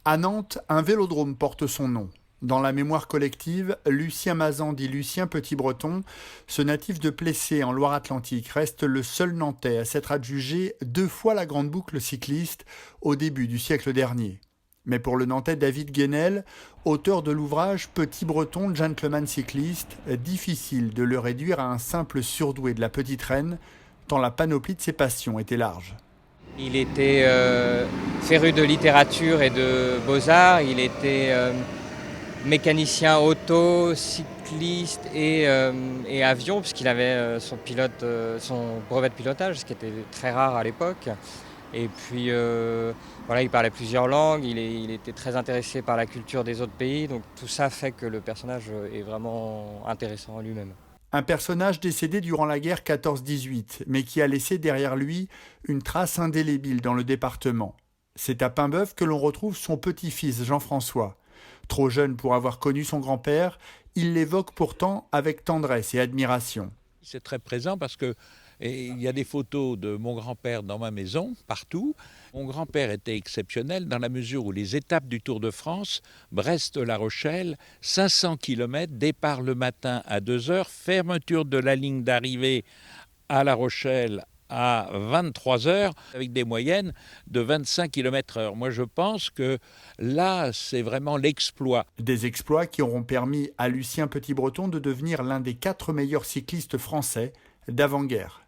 À Nantes, un vélodrome porte son nom. Dans la mémoire collective, Lucien Mazan dit Lucien Petit-Breton, ce natif de Plessé en Loire-Atlantique reste le seul Nantais à s'être adjugé 2 fois la grande boucle cycliste au début du siècle dernier. Mais pour le Nantais David Guénel, auteur de l'ouvrage Petit-Breton, gentleman cycliste, difficile de le réduire à un simple surdoué de la petite reine, tant la panoplie de ses passions était large. Il était féru de littérature et de beaux-arts. Il était mécanicien auto, cycliste et avion, puisqu'il avait son brevet de pilotage, ce qui était très rare à l'époque. Et puis voilà, il parlait plusieurs langues, il était très intéressé par la culture des autres pays. Donc tout ça fait que le personnage est vraiment intéressant en lui-même. Un personnage décédé durant la guerre 14-18, mais qui a laissé derrière lui une trace indélébile dans le département. C'est à Paimboeuf que l'on retrouve son petit-fils Jean-François. Trop jeune pour avoir connu son grand-père, il l'évoque pourtant avec tendresse et admiration. C'est très présent parce que il y a des photos de mon grand-père dans ma maison, partout. Mon grand-père était exceptionnel dans la mesure où les étapes du Tour de France, Brest-La Rochelle, 500 km, départ le matin à 2 heures, fermeture de la ligne d'arrivée à La Rochelle à 23 heures, avec des moyennes de 25 km/h. Moi, je pense que là, c'est vraiment l'exploit. Des exploits qui auront permis à Lucien Petit-Breton de devenir l'un des 4 meilleurs cyclistes français d'avant-guerre.